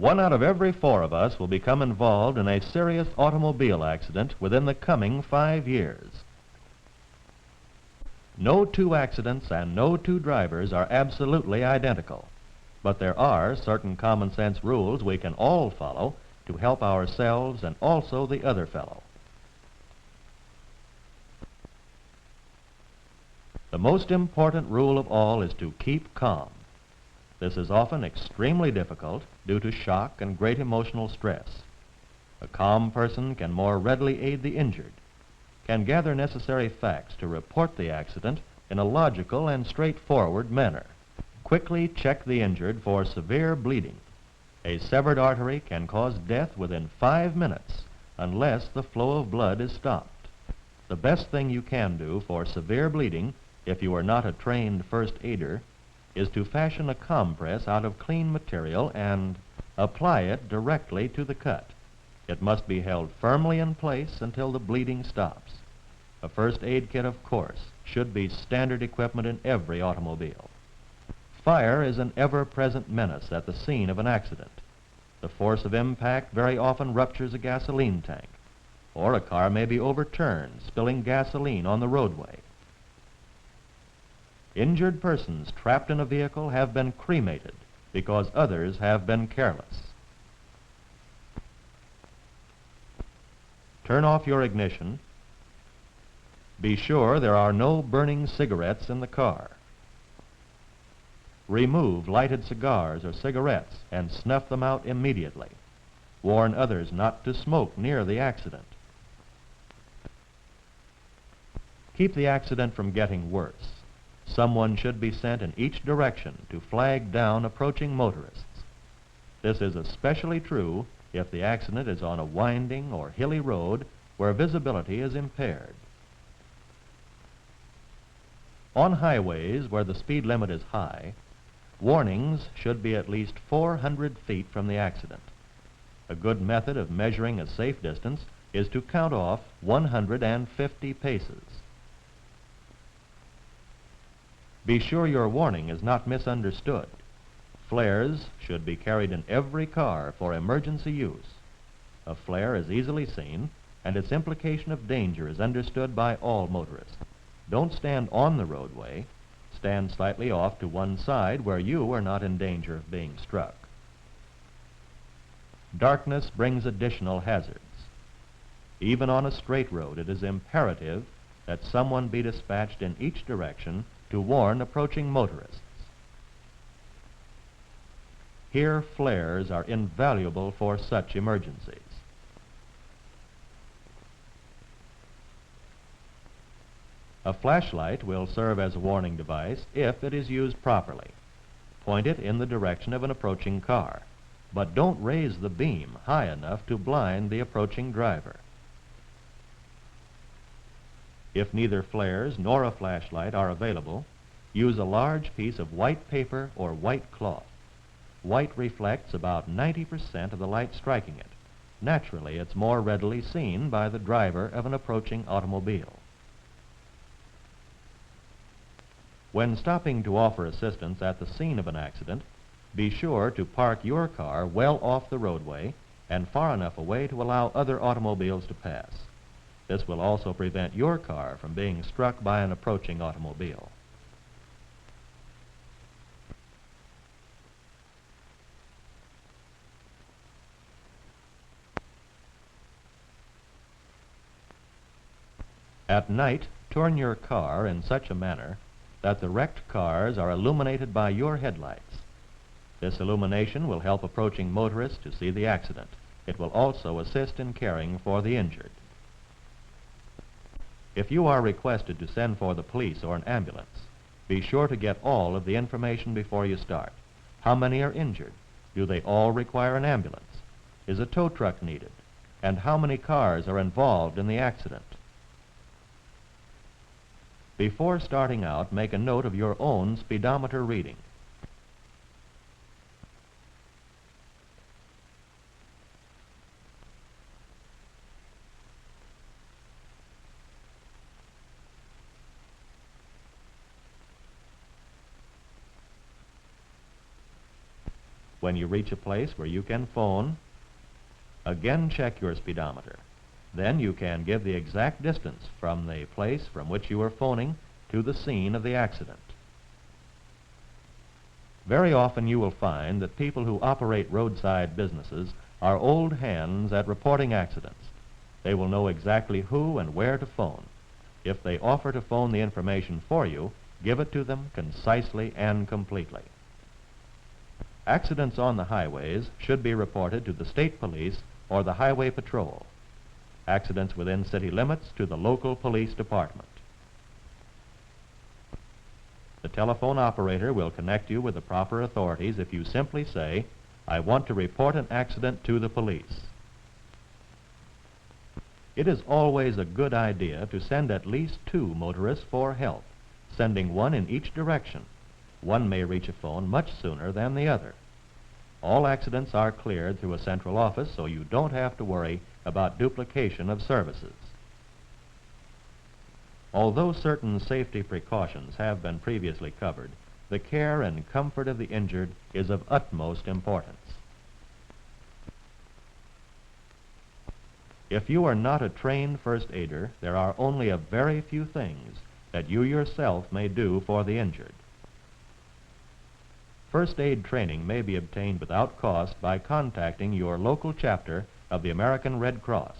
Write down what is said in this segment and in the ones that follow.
1 out of every 4 of us will become involved in a serious automobile accident within the coming 5 years. No 2 accidents and no 2 drivers are absolutely identical, but there are certain common sense rules we can all follow to help ourselves and also the other fellow. The most important rule of all is to keep calm. This is often extremely difficult due to shock and great emotional stress. A calm person can more readily aid the injured, can gather necessary facts to report the accident in a logical and straightforward manner, quickly check the injured for severe bleeding. A severed artery can cause death within 5 minutes unless the flow of blood is stopped. The best thing you can do for severe bleeding, if you are not a trained first aider, is to fashion a compress out of clean material and apply it directly to the cut. It must be held firmly in place until the bleeding stops. A first aid kit, of course, should be standard equipment in every automobile. Fire is an ever-present menace at the scene of an accident. The force of impact very often ruptures a gasoline tank, or a car may be overturned, spilling gasoline on the roadway. Injured persons trapped in a vehicle have been cremated because others have been careless. Turn off your ignition. Be sure there are no burning cigarettes in the car. Remove lighted cigars or cigarettes and snuff them out immediately. Warn others not to smoke near the accident. Keep the accident from getting worse. Someone should be sent in each direction to flag down approaching motorists. This is especially true if the accident is on a winding or hilly road where visibility is impaired. On highways where the speed limit is high, warnings should be at least 400 feet from the accident. A good method of measuring a safe distance is to count off 150 paces. Be sure your warning is not misunderstood. Flares should be carried in every car for emergency use. A flare is easily seen, and its implication of danger is understood by all motorists. Don't stand on the roadway. Stand slightly off to one side where you are not in danger of being struck. Darkness brings additional hazards. Even on a straight road, it is imperative that someone be dispatched in each direction to warn approaching motorists. Here, flares are invaluable for such emergencies. A flashlight will serve as a warning device if it is used properly. Point it in the direction of an approaching car, but don't raise the beam high enough to blind the approaching driver. If neither flares nor a flashlight are available, use a large piece of white paper or white cloth. White reflects about 90% of the light striking it. Naturally, it's more readily seen by the driver of an approaching automobile. When stopping to offer assistance at the scene of an accident, be sure to park your car well off the roadway and far enough away to allow other automobiles to pass. This will also prevent your car from being struck by an approaching automobile. At night, turn your car in such a manner that the wrecked cars are illuminated by your headlights. This illumination will help approaching motorists to see the accident. It will also assist in caring for the injured. If you are requested to send for the police or an ambulance, be sure to get all of the information before you start. How many are injured? Do they all require an ambulance? Is a tow truck needed? And how many cars are involved in the accident? Before starting out, make a note of your own speedometer reading. When you reach a place where you can phone, again check your speedometer. Then you can give the exact distance from the place from which you are phoning to the scene of the accident. Very often you will find that people who operate roadside businesses are old hands at reporting accidents. They will know exactly who and where to phone. If they offer to phone the information for you, give it to them concisely and completely. Accidents on the highways should be reported to the state police or the highway patrol. Accidents within city limits to the local police department. The telephone operator will connect you with the proper authorities if you simply say, "I want to report an accident to the police." It is always a good idea to send at least 2 motorists for help, sending one in each direction. One may reach a phone much sooner than the other. All accidents are cleared through a central office, so you don't have to worry about duplication of services. Although certain safety precautions have been previously covered, the care and comfort of the injured is of utmost importance. If you are not a trained first aider, there are only a very few things that you yourself may do for the injured. First aid training may be obtained without cost by contacting your local chapter of the American Red Cross.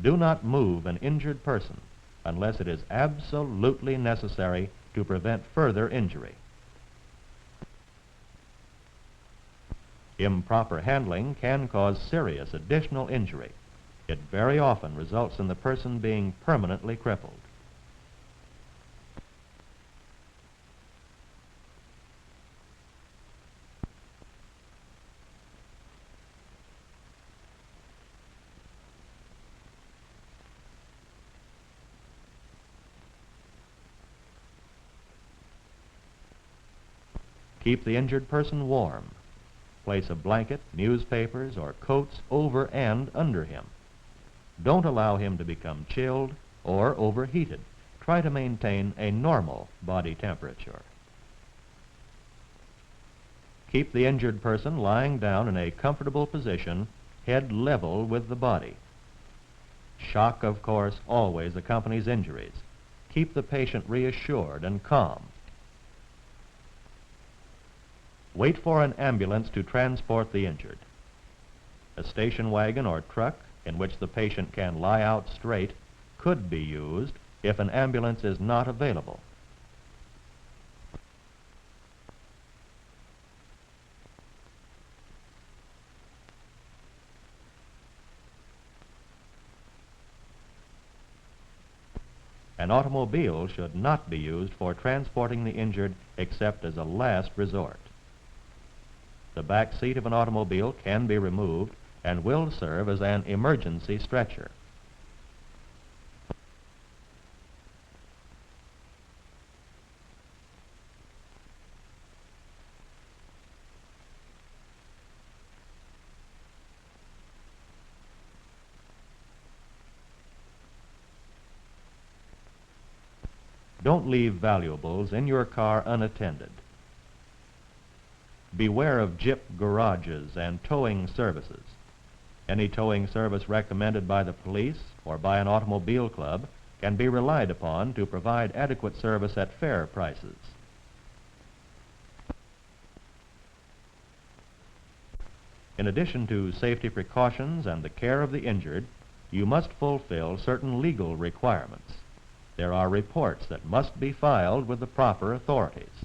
Do not move an injured person unless it is absolutely necessary to prevent further injury. Improper handling can cause serious additional injury. It very often results in the person being permanently crippled. Keep the injured person warm. Place a blanket, newspapers, or coats over and under him. Don't allow him to become chilled or overheated. Try to maintain a normal body temperature. Keep the injured person lying down in a comfortable position, head level with the body. Shock, of course, always accompanies injuries. Keep the patient reassured and calm. Wait for an ambulance to transport the injured. A station wagon or truck in which the patient can lie out straight could be used if an ambulance is not available. An automobile should not be used for transporting the injured except as a last resort. The back seat of an automobile can be removed and will serve as an emergency stretcher. Don't leave valuables in your car unattended. Beware of Jeep garages and towing services. Any towing service recommended by the police or by an automobile club can be relied upon to provide adequate service at fair prices. In addition to safety precautions and the care of the injured, you must fulfill certain legal requirements. There are reports that must be filed with the proper authorities.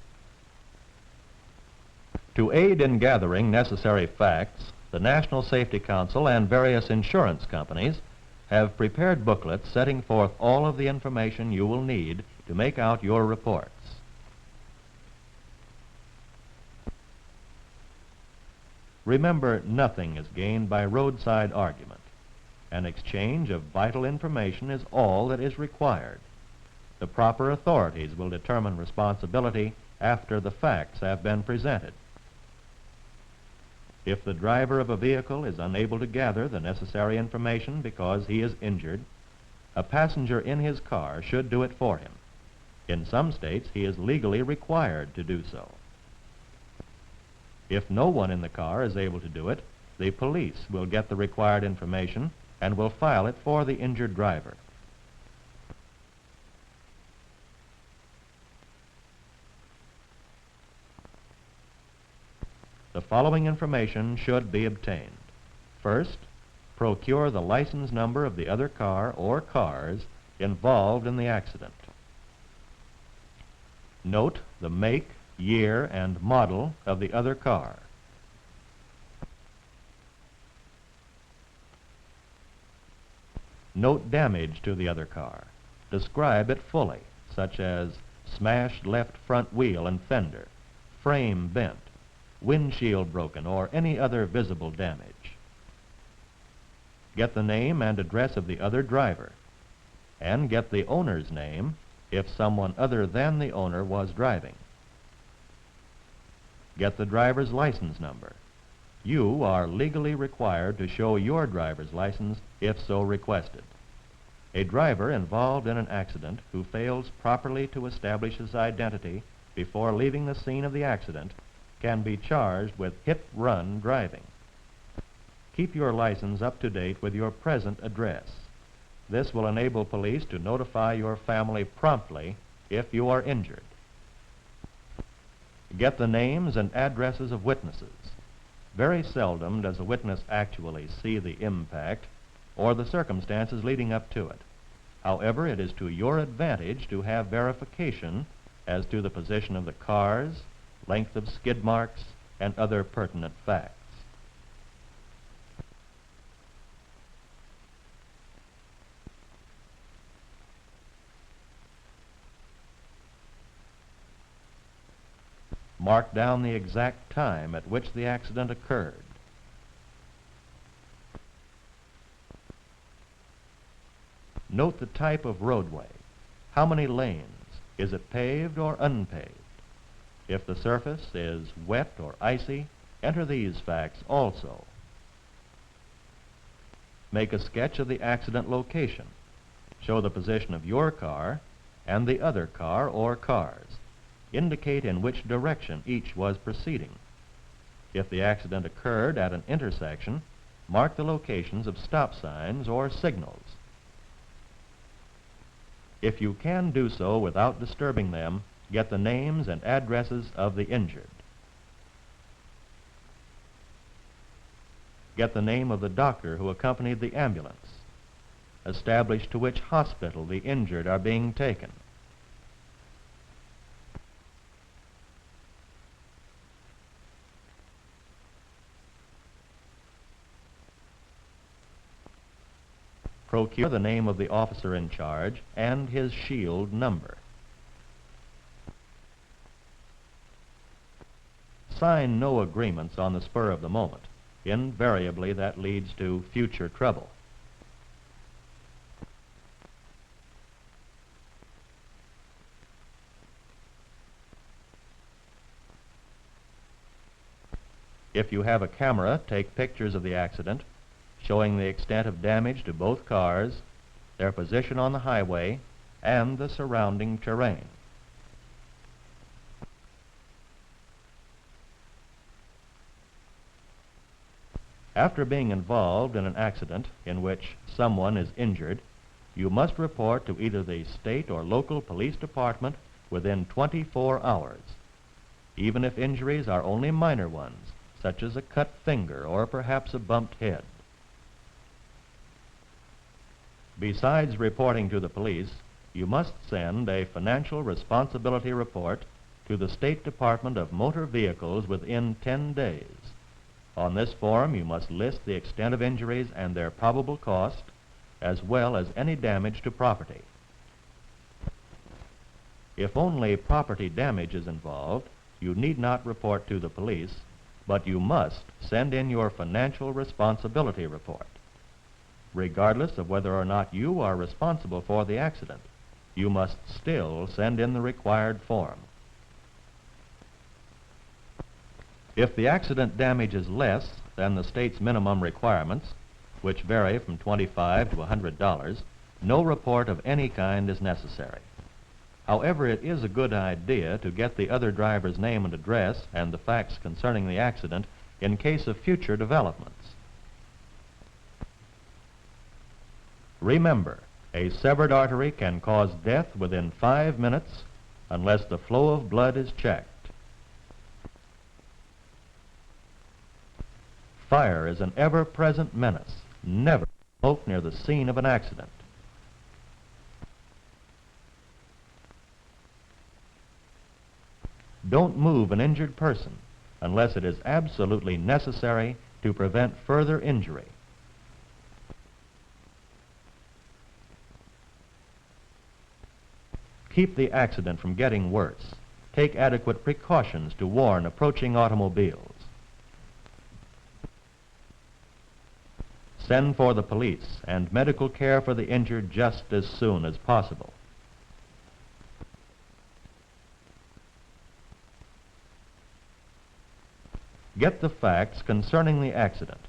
To aid in gathering necessary facts, the National Safety Council and various insurance companies have prepared booklets setting forth all of the information you will need to make out your reports. Remember, nothing is gained by roadside argument. An exchange of vital information is all that is required. The proper authorities will determine responsibility after the facts have been presented. If the driver of a vehicle is unable to gather the necessary information because he is injured, a passenger in his car should do it for him. In some states, he is legally required to do so. If no one in the car is able to do it, the police will get the required information and will file it for the injured driver. The following information should be obtained. First, procure the license number of the other car or cars involved in the accident. Note the make, year, and model of the other car. Note damage to the other car. Describe it fully, such as smashed left front wheel and fender, frame bent, windshield broken, or any other visible damage. Get the name and address of the other driver, and get the owner's name if someone other than the owner was driving. Get the driver's license number. You are legally required to show your driver's license if so requested. A driver involved in an accident who fails properly to establish his identity before leaving the scene of the accident can be charged with hit-run driving. Keep your license up to date with your present address. This will enable police to notify your family promptly if you are injured. Get the names and addresses of witnesses. Very seldom does a witness actually see the impact or the circumstances leading up to it. However, it is to your advantage to have verification as to the position of the cars, length of skid marks, and other pertinent facts. Mark down the exact time at which the accident occurred. Note the type of roadway. How many lanes? Is it paved or unpaved? If the surface is wet or icy, enter these facts also. Make a sketch of the accident location. Show the position of your car and the other car or cars. Indicate in which direction each was proceeding. If the accident occurred at an intersection, mark the locations of stop signs or signals. If you can do so without disturbing them, get the names and addresses of the injured. Get the name of the doctor who accompanied the ambulance. Establish to which hospital the injured are being taken. Procure the name of the officer in charge and his shield number. Sign no agreements on the spur of the moment. Invariably, that leads to future trouble. If you have a camera, take pictures of the accident, showing the extent of damage to both cars, their position on the highway, and the surrounding terrain. After being involved in an accident in which someone is injured, you must report to either the state or local police department within 24 hours, even if injuries are only minor ones, such as a cut finger or perhaps a bumped head. Besides reporting to the police, you must send a financial responsibility report to the State Department of Motor Vehicles within 10 days. On this form, you must list the extent of injuries and their probable cost, as well as any damage to property. If only property damage is involved, you need not report to the police, but you must send in your financial responsibility report. Regardless of whether or not you are responsible for the accident, you must still send in the required form. If the accident damage is less than the state's minimum requirements, which vary from $25 to $100, no report of any kind is necessary. However, it is a good idea to get the other driver's name and address and the facts concerning the accident in case of future developments. Remember, a severed artery can cause death within 5 minutes unless the flow of blood is checked. Fire is an ever-present menace. Never smoke near the scene of an accident. Don't move an injured person unless it is absolutely necessary to prevent further injury. Keep the accident from getting worse. Take adequate precautions to warn approaching automobiles. Send for the police and medical care for the injured just as soon as possible. Get the facts concerning the accident,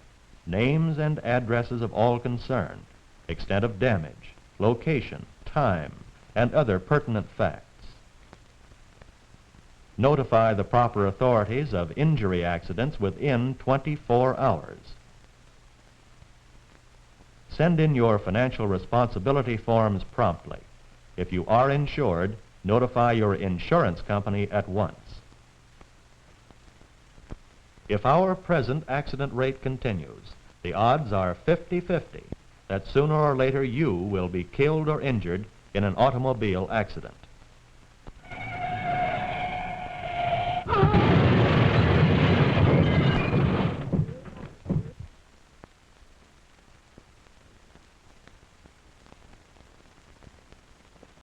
names and addresses of all concerned, extent of damage, location, time, and other pertinent facts. Notify the proper authorities of injury accidents within 24 hours. Send in your financial responsibility forms promptly. If you are insured, notify your insurance company at once. If our present accident rate continues, the odds are 50-50 that sooner or later you will be killed or injured in an automobile accident.